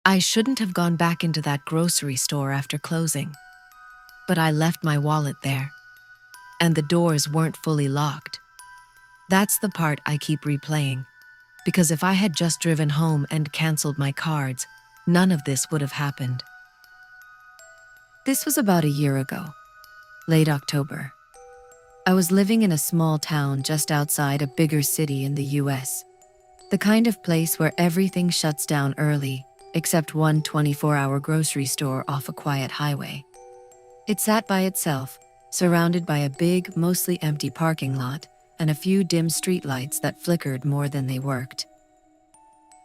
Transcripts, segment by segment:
I shouldn't have gone back into that grocery store after closing, but I left my wallet there, and the doors weren't fully locked. That's the part I keep replaying, because if I had just driven home and canceled my cards, none of this would have happened. This was about a year ago, late October. I was living in a small town just outside a bigger city in the US, the kind of place where everything shuts down early, except one 24-hour grocery store off a quiet highway. It sat by itself, surrounded by a big, mostly empty parking lot and a few dim streetlights that flickered more than they worked.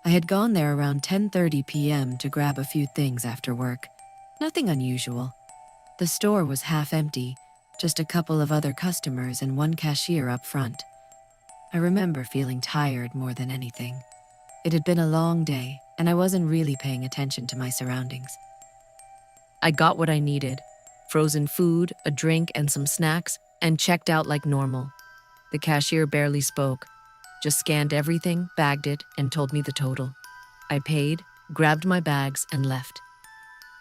I had gone there around 10:30 p.m. to grab a few things after work. Nothing unusual. The store was half empty, just a couple of other customers and one cashier up front. I remember feeling tired more than anything. It had been a long day, and I wasn't really paying attention to my surroundings. I got what I needed: frozen food, a drink, and some snacks, and checked out like normal. The cashier barely spoke, just scanned everything, bagged it, and told me the total. I paid, grabbed my bags, and left.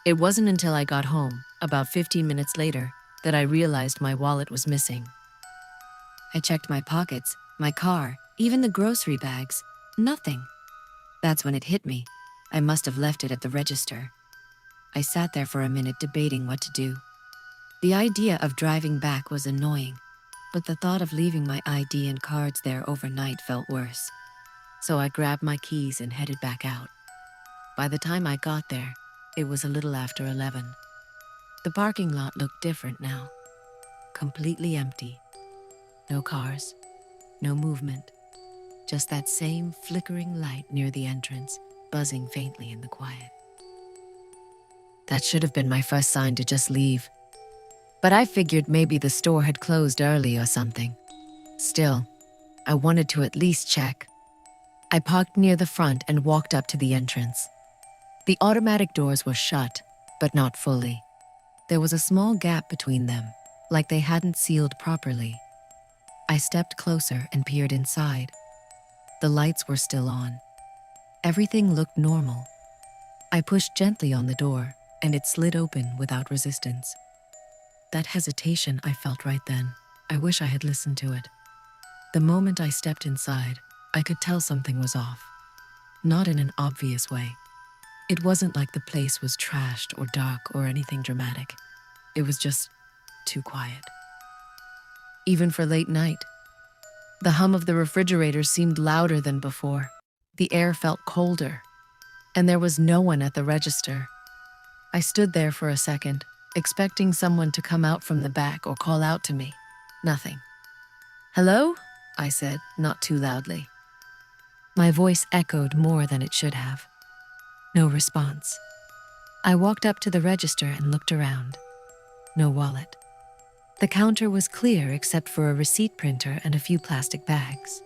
It wasn't until I got home, about 15 minutes later, that I realized my wallet was missing. I checked my pockets, my car, even the grocery bags. Nothing. That's when it hit me. I must have left it at the register. I sat there for a minute debating what to do. The idea of driving back was annoying, but the thought of leaving my ID and cards there overnight felt worse. So I grabbed my keys and headed back out. By the time I got there, it was a little after 11. The parking lot looked different now. Completely empty. No cars, no movement. Just that same flickering light near the entrance, buzzing faintly in the quiet. That should have been my first sign to just leave. But I figured maybe the store had closed early or something. Still, I wanted to at least check. I parked near the front and walked up to the entrance. The automatic doors were shut, but not fully. There was a small gap between them, like they hadn't sealed properly. I stepped closer and peered inside. The lights were still on. Everything looked normal. I pushed gently on the door, and it slid open without resistance. That hesitation I felt right then, I wish I had listened to it. The moment I stepped inside, I could tell something was off. Not in an obvious way. It wasn't like the place was trashed or dark or anything dramatic. It was just too quiet. Even for late night. The hum of the refrigerator seemed louder than before. The air felt colder, and there was no one at the register. I stood there for a second, expecting someone to come out from the back or call out to me. Nothing. "Hello?" I said, not too loudly. My voice echoed more than it should have. No response. I walked up to the register and looked around. No wallet. The counter was clear except for a receipt printer and a few plastic bags.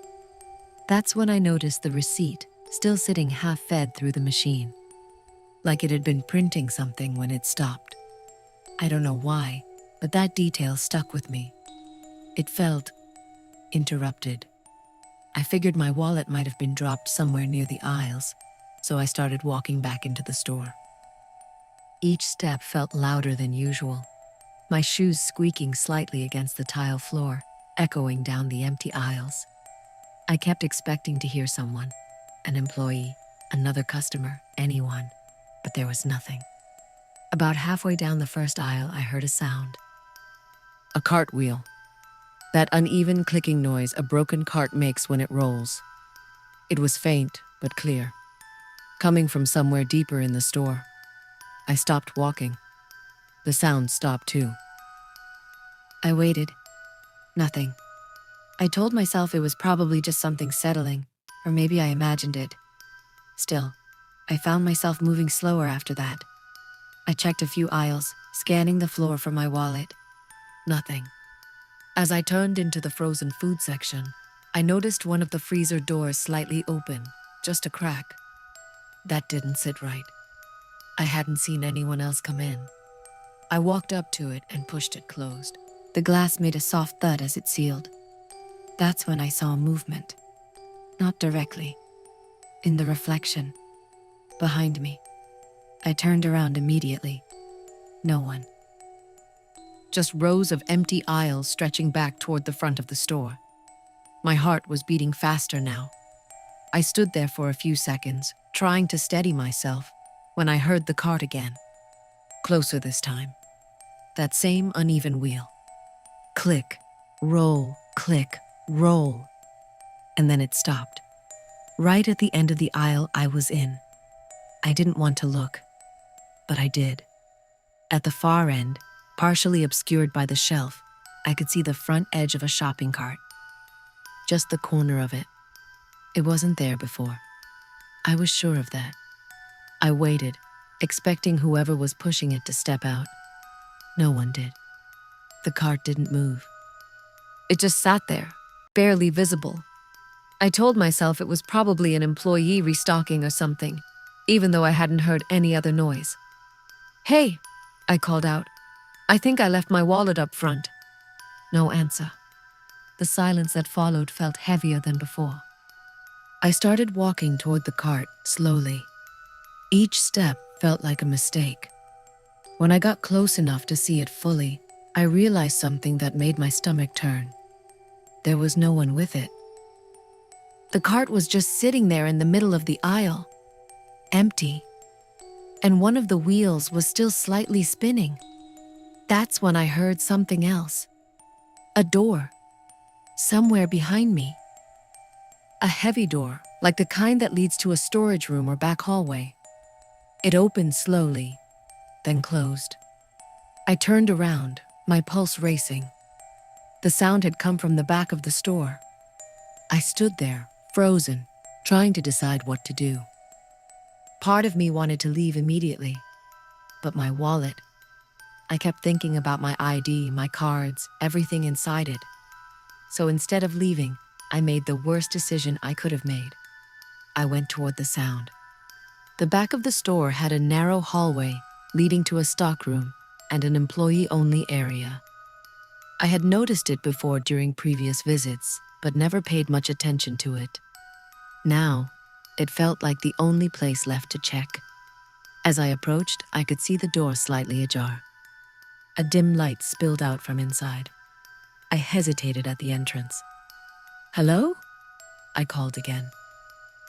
That's when I noticed the receipt still sitting half-fed through the machine, like it had been printing something when it stopped. I don't know why, but that detail stuck with me. It felt interrupted. I figured my wallet might have been dropped somewhere near the aisles, so I started walking back into the store. Each step felt louder than usual, my shoes squeaking slightly against the tile floor, echoing down the empty aisles. I kept expecting to hear someone, an employee, another customer, anyone, but there was nothing. About halfway down the first aisle, I heard a sound. A cartwheel. That uneven clicking noise a broken cart makes when it rolls. It was faint, but clear, coming from somewhere deeper in the store. I stopped walking. The sound stopped too. I waited. Nothing. I told myself it was probably just something settling, or maybe I imagined it. Still, I found myself moving slower after that. I checked a few aisles, scanning the floor for my wallet. Nothing. As I turned into the frozen food section, I noticed one of the freezer doors slightly open, just a crack. That didn't sit right. I hadn't seen anyone else come in. I walked up to it and pushed it closed. The glass made a soft thud as it sealed. That's when I saw movement. Not directly. In the reflection. Behind me. I turned around immediately. No one. Just rows of empty aisles stretching back toward the front of the store. My heart was beating faster now. I stood there for a few seconds, trying to steady myself, when I heard the cart again. Closer this time. That same uneven wheel. Click, roll, click, roll. And then it stopped. Right at the end of the aisle I was in. I didn't want to look, but I did. At the far end, partially obscured by the shelf, I could see the front edge of a shopping cart. Just the corner of it. It wasn't there before. I was sure of that. I waited, expecting whoever was pushing it to step out. No one did. The cart didn't move. It just sat there, barely visible. I told myself it was probably an employee restocking or something, even though I hadn't heard any other noise. "Hey," I called out. "I think I left my wallet up front." No answer. The silence that followed felt heavier than before. I started walking toward the cart slowly. Each step felt like a mistake. When I got close enough to see it fully, I realized something that made my stomach turn. There was no one with it. The cart was just sitting there in the middle of the aisle, empty. And one of the wheels was still slightly spinning. That's when I heard something else. A door. Somewhere behind me. A heavy door, like the kind that leads to a storage room or back hallway. It opened slowly, then closed. I turned around, my pulse racing. The sound had come from the back of the store. I stood there, frozen, trying to decide what to do. Part of me wanted to leave immediately, but my wallet. I kept thinking about my ID, my cards, everything inside it. So instead of leaving, I made the worst decision I could have made. I went toward the sound. The back of the store had a narrow hallway leading to a stockroom and an employee-only area. I had noticed it before during previous visits, but never paid much attention to it. Now, it felt like the only place left to check. As I approached, I could see the door slightly ajar. A dim light spilled out from inside. I hesitated at the entrance. "Hello?" I called again.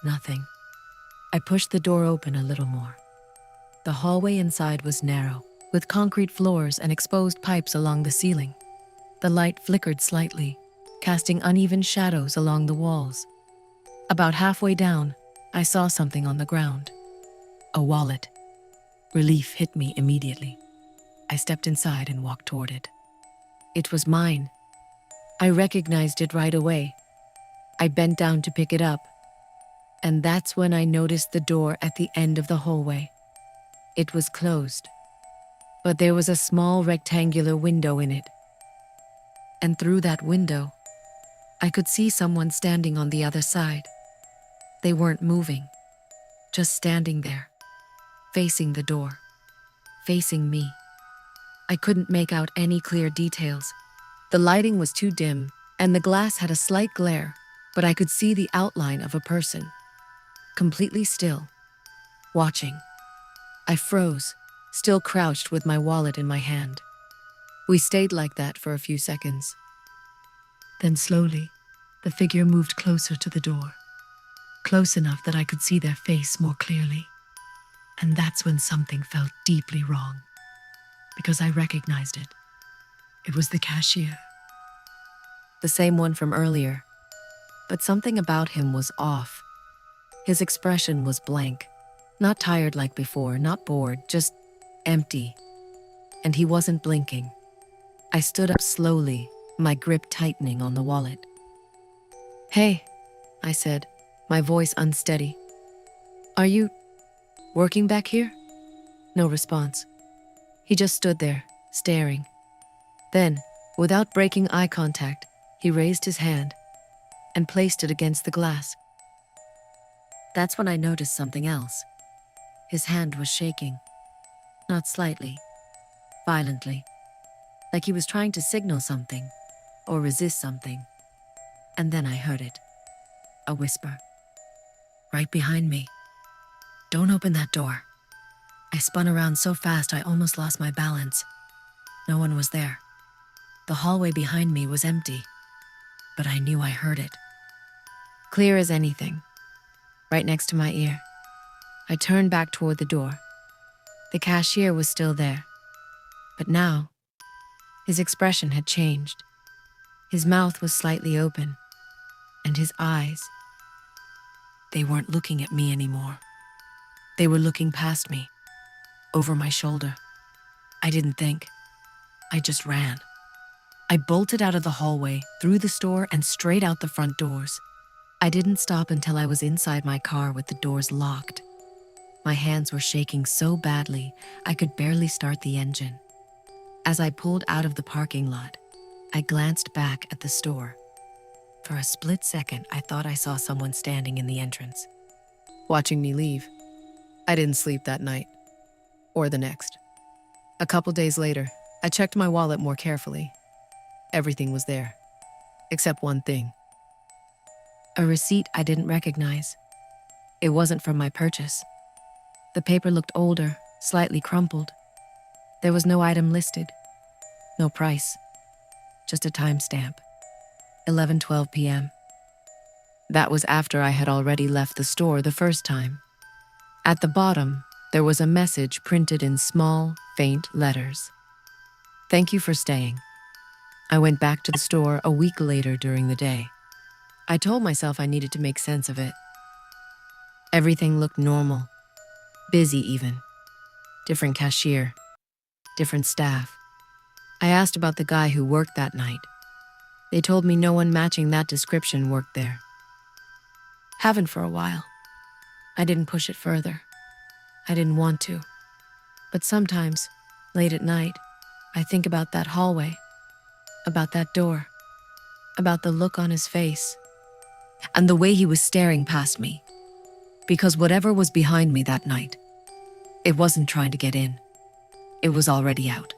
Nothing. I pushed the door open a little more. The hallway inside was narrow, with concrete floors and exposed pipes along the ceiling. The light flickered slightly, casting uneven shadows along the walls. About halfway down, I saw something on the ground. A wallet. Relief hit me immediately. I stepped inside and walked toward it. It was mine. I recognized it right away. I bent down to pick it up, and that's when I noticed the door at the end of the hallway. It was closed, but there was a small rectangular window in it. And through that window, I could see someone standing on the other side. They weren't moving, just standing there, facing the door, facing me. I couldn't make out any clear details. The lighting was too dim, and the glass had a slight glare, but I could see the outline of a person, completely still, watching. I froze, still crouched with my wallet in my hand. We stayed like that for a few seconds. Then slowly, the figure moved closer to the door, close enough that I could see their face more clearly. And that's when something felt deeply wrong, because I recognized it. It was the cashier. The same one from earlier, but something about him was off. His expression was blank, not tired like before, not bored, just empty. And he wasn't blinking. I stood up slowly, my grip tightening on the wallet. "Hey," I said, my voice unsteady. "Are you working back here?" No response. He just stood there, staring. Then, without breaking eye contact, he raised his hand and placed it against the glass. That's when I noticed something else. His hand was shaking, not slightly, violently, like he was trying to signal something or resist something. And then I heard it, a whisper, right behind me. "Don't open that door." I spun around so fast I almost lost my balance. No one was there. The hallway behind me was empty, but I knew I heard it. Clear as anything, right next to my ear. I turned back toward the door. The cashier was still there, but now, his expression had changed. His mouth was slightly open, and his eyes, they weren't looking at me anymore. They were looking past me, over my shoulder. I didn't think. I just ran. I bolted out of the hallway, through the store, and straight out the front doors. I didn't stop until I was inside my car with the doors locked. My hands were shaking so badly, I could barely start the engine. As I pulled out of the parking lot, I glanced back at the store. For a split second, I thought I saw someone standing in the entrance, watching me leave. I didn't sleep that night, or the next. A couple days later, I checked my wallet more carefully. Everything was there, except one thing. A receipt I didn't recognize. It wasn't from my purchase. The paper looked older, slightly crumpled. There was no item listed, no price, just a timestamp, 11:12 p.m. That was after I had already left the store the first time. At the bottom, there was a message printed in small, faint letters. Thank you for staying. I went back to the store a week later during the day. I told myself I needed to make sense of it. Everything looked normal, busy even. Different cashier, different staff. I asked about the guy who worked that night. They told me no one matching that description worked there. Haven't for a while. I didn't push it further. I didn't want to. But sometimes, late at night, I think about that hallway, about that door, about the look on his face, and the way he was staring past me. Because whatever was behind me that night, it wasn't trying to get in. It was already out.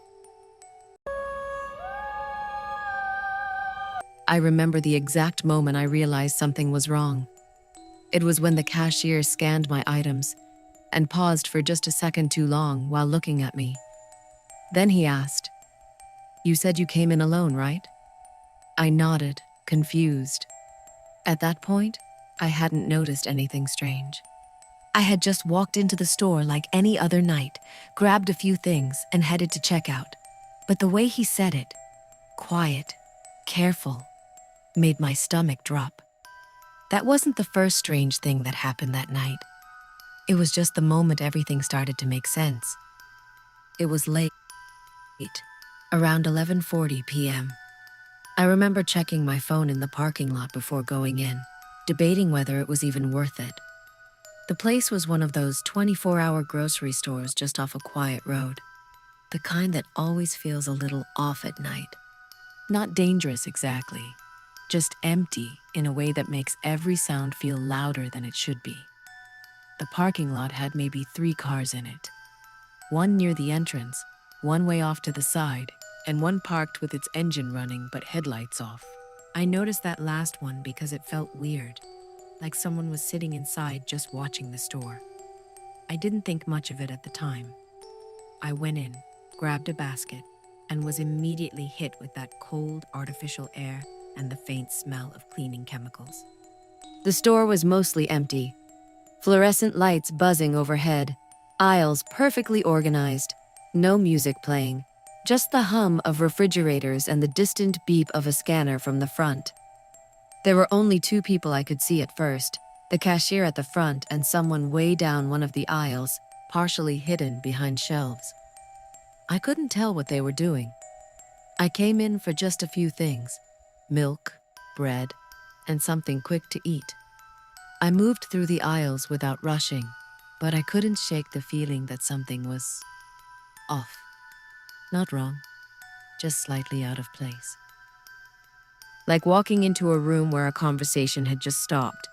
I remember the exact moment I realized something was wrong. It was when the cashier scanned my items and paused for just a second too long while looking at me. Then he asked, "You said you came in alone, right?" I nodded, confused. At that point, I hadn't noticed anything strange. I had just walked into the store like any other night, grabbed a few things, and headed to checkout. But the way he said it, quiet, careful, made my stomach drop. That wasn't the first strange thing that happened that night. It was just the moment everything started to make sense. It was late, around 11:40 p.m. I remember checking my phone in the parking lot before going in, debating whether it was even worth it. The place was one of those 24-hour grocery stores just off a quiet road, the kind that always feels a little off at night. Not dangerous exactly, just empty in a way that makes every sound feel louder than it should be. The parking lot had maybe 3 cars in it. One near the entrance, one way off to the side, and one parked with its engine running but headlights off. I noticed that last one because it felt weird, like someone was sitting inside just watching the store. I didn't think much of it at the time. I went in, grabbed a basket, and was immediately hit with that cold, artificial air and the faint smell of cleaning chemicals. The store was mostly empty. Fluorescent lights buzzing overhead, aisles perfectly organized, no music playing, just the hum of refrigerators and the distant beep of a scanner from the front. There were only 2 people I could see at first, the cashier at the front and someone way down one of the aisles, partially hidden behind shelves. I couldn't tell what they were doing. I came in for just a few things: milk, bread, and something quick to eat. I moved through the aisles without rushing, but I couldn't shake the feeling that something was off. Not wrong, just slightly out of place. Like walking into a room where a conversation had just stopped.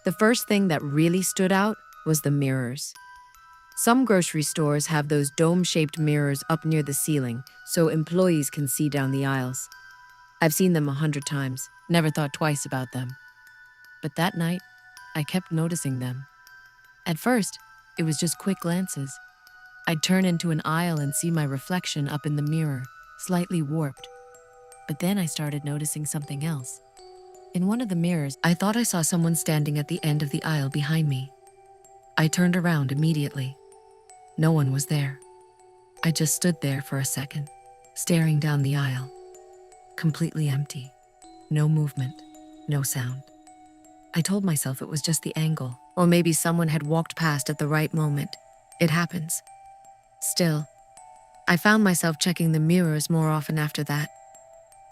The first thing that really stood out was the mirrors. Some grocery stores have those dome-shaped mirrors up near the ceiling so employees can see down the aisles. I've seen them 100 times, never thought twice about them. But that night, I kept noticing them. At first, it was just quick glances. I'd turn into an aisle and see my reflection up in the mirror, slightly warped. But then I started noticing something else. In one of the mirrors, I thought I saw someone standing at the end of the aisle behind me. I turned around immediately. No one was there. I just stood there for a second, staring down the aisle. Completely empty. No movement, no sound. I told myself it was just the angle, or maybe someone had walked past at the right moment. It happens. Still, I found myself checking the mirrors more often after that.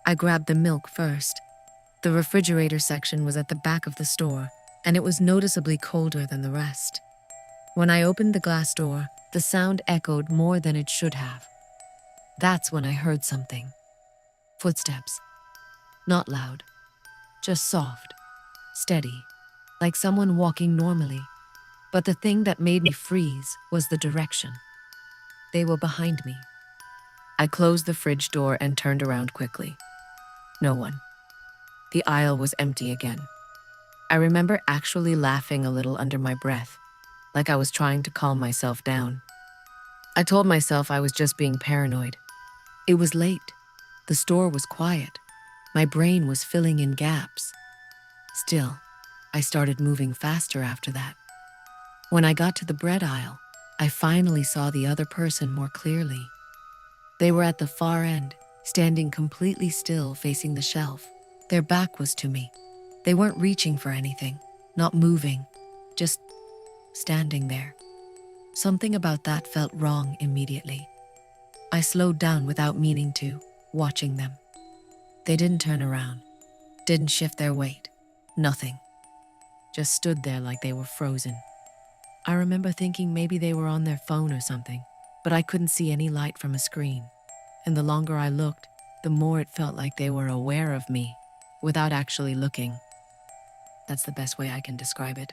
I grabbed the milk first. The refrigerator section was at the back of the store, and it was noticeably colder than the rest. When I opened the glass door, the sound echoed more than it should have. That's when I heard something. Footsteps. Not loud, just soft, steady, like someone walking normally. But the thing that made me freeze was the direction. They were behind me. I closed the fridge door and turned around quickly. No one. The aisle was empty again. I remember actually laughing a little under my breath, like I was trying to calm myself down. I told myself I was just being paranoid. It was late. The store was quiet. My brain was filling in gaps. Still, I started moving faster after that. When I got to the bread aisle, I finally saw the other person more clearly. They were at the far end, standing completely still facing the shelf. Their back was to me. They weren't reaching for anything, not moving, just standing there. Something about that felt wrong immediately. I slowed down without meaning to, watching them. They didn't turn around, didn't shift their weight, nothing. Just stood there like they were frozen. I remember thinking maybe they were on their phone or something, but I couldn't see any light from a screen. And the longer I looked, the more it felt like they were aware of me, without actually looking. That's the best way I can describe it.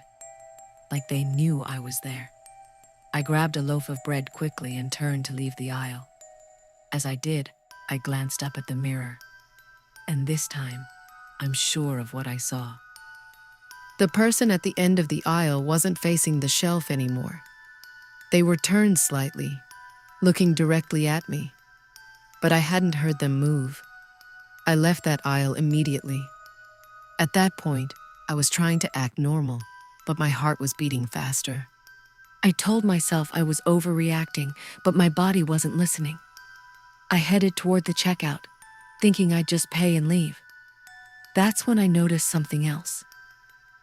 Like they knew I was there. I grabbed a loaf of bread quickly and turned to leave the aisle. As I did, I glanced up at the mirror. And this time, I'm sure of what I saw. The person at the end of the aisle wasn't facing the shelf anymore. They were turned slightly, looking directly at me. But I hadn't heard them move. I left that aisle immediately. At that point, I was trying to act normal, but my heart was beating faster. I told myself I was overreacting, but my body wasn't listening. I headed toward the checkout, thinking I'd just pay and leave. That's when I noticed something else.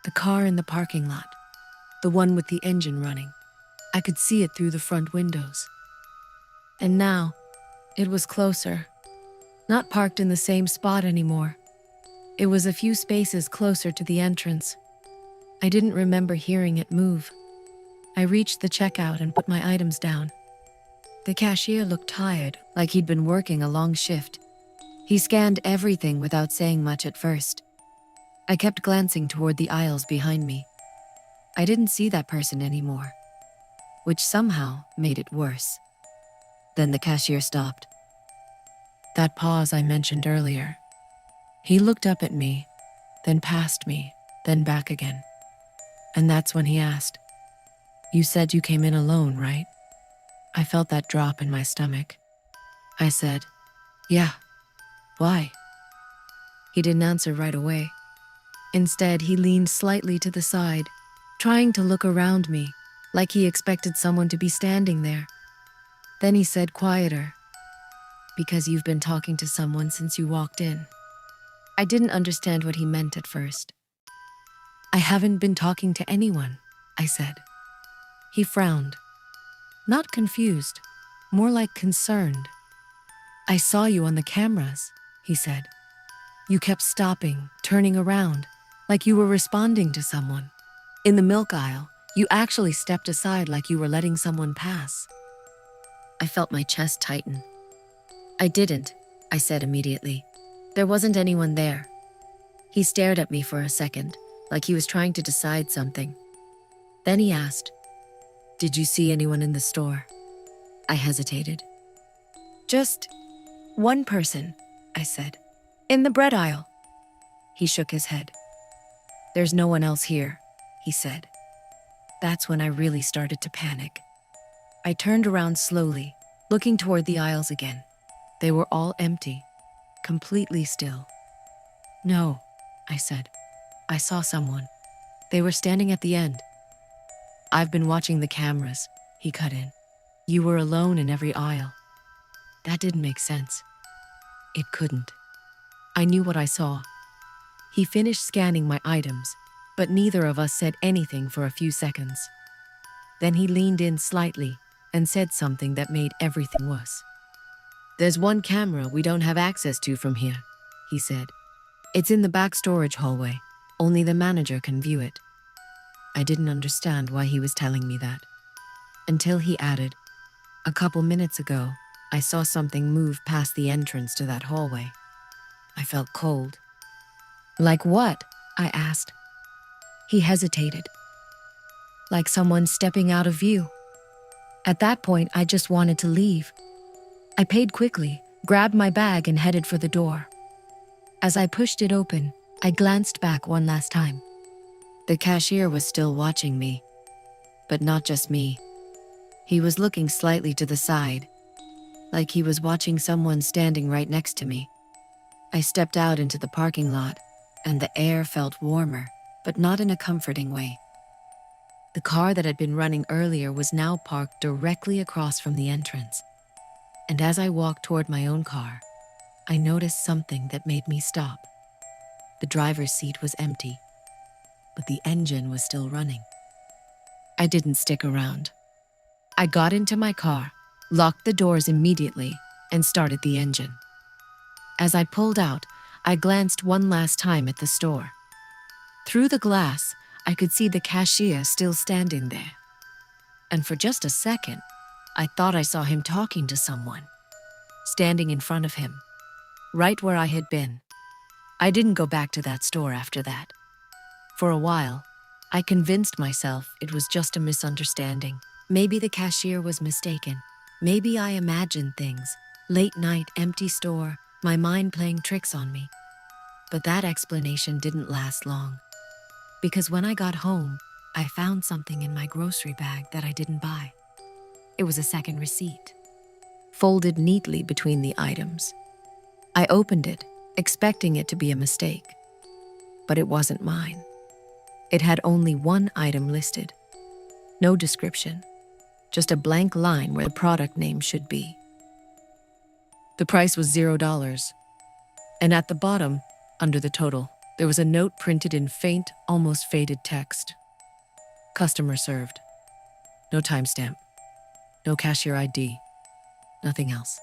The car in the parking lot, the one with the engine running. I could see it through the front windows. And now, it was closer. Not parked in the same spot anymore. It was a few spaces closer to the entrance. I didn't remember hearing it move. I reached the checkout and put my items down. The cashier looked tired, like he'd been working a long shift. He scanned everything without saying much at first. I kept glancing toward the aisles behind me. I didn't see that person anymore, which somehow made it worse. Then the cashier stopped. That pause I mentioned earlier. He looked up at me, then past me, then back again. And that's when he asked, "You said you came in alone, right?" I felt that drop in my stomach. I said, "Yeah. Why?" He didn't answer right away. Instead, he leaned slightly to the side, trying to look around me, like he expected someone to be standing there. Then he said quieter, "Because you've been talking to someone since you walked in." I didn't understand what he meant at first. "I haven't been talking to anyone," I said. He frowned. Not confused, more like concerned. "I saw you on the cameras," he said. "You kept stopping, turning around, like you were responding to someone. In the milk aisle, you actually stepped aside like you were letting someone pass." I felt my chest tighten. "I didn't," I said immediately. "There wasn't anyone there." He stared at me for a second, like he was trying to decide something. Then he asked, "Did you see anyone in the store?" I hesitated. "Just one person," I said. "In the bread aisle." He shook his head. "There's no one else here," he said. That's when I really started to panic. I turned around slowly, looking toward the aisles again. They were all empty, completely still. "No," I said. "I saw someone. They were standing at the end." "I've been watching the cameras," he cut in. "You were alone in every aisle." That didn't make sense. It couldn't. I knew what I saw. He finished scanning my items, but neither of us said anything for a few seconds. Then he leaned in slightly and said something that made everything worse. "There's one camera we don't have access to from here," he said. "It's in the back storage hallway. Only the manager can view it." I didn't understand why he was telling me that, until he added, "A couple minutes ago, I saw something move past the entrance to that hallway." I felt cold. "Like what?" I asked. He hesitated. "Like someone stepping out of view." At that point, I just wanted to leave. I paid quickly, grabbed my bag, and headed for the door. As I pushed it open, I glanced back one last time. The cashier was still watching me, but not just me. He was looking slightly to the side, like he was watching someone standing right next to me. I stepped out into the parking lot, and the air felt warmer, but not in a comforting way. The car that had been running earlier was now parked directly across from the entrance. And as I walked toward my own car, I noticed something that made me stop. The driver's seat was empty, but the engine was still running. I didn't stick around. I got into my car, locked the doors immediately, and started the engine. As I pulled out, I glanced one last time at the store. Through the glass, I could see the cashier still standing there. And for just a second, I thought I saw him talking to someone, standing in front of him, right where I had been. I didn't go back to that store after that. For a while, I convinced myself it was just a misunderstanding. Maybe the cashier was mistaken. Maybe I imagined things. Late night, empty store, my mind playing tricks on me. But that explanation didn't last long. Because when I got home, I found something in my grocery bag that I didn't buy. It was a second receipt, folded neatly between the items. I opened it, expecting it to be a mistake. But it wasn't mine. It had only one item listed. No description, just a blank line where the product name should be. The price was $0. And at the bottom, under the total, there was a note printed in faint, almost faded text. Customer served. No timestamp. No cashier ID. Nothing else.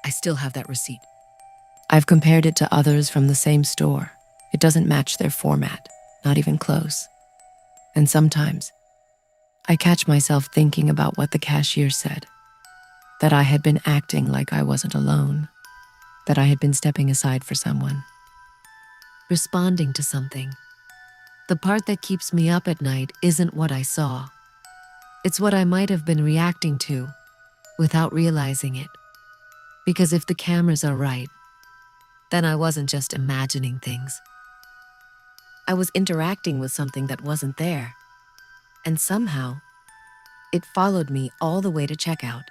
I still have that receipt. I've compared it to others from the same store. It doesn't match their format, not even close. And sometimes, I catch myself thinking about what the cashier said. That I had been acting like I wasn't alone. That I had been stepping aside for someone. Responding to something. The part that keeps me up at night isn't what I saw. It's what I might have been reacting to without realizing it. Because if the cameras are right, then I wasn't just imagining things. I was interacting with something that wasn't there. And somehow, it followed me all the way to checkout.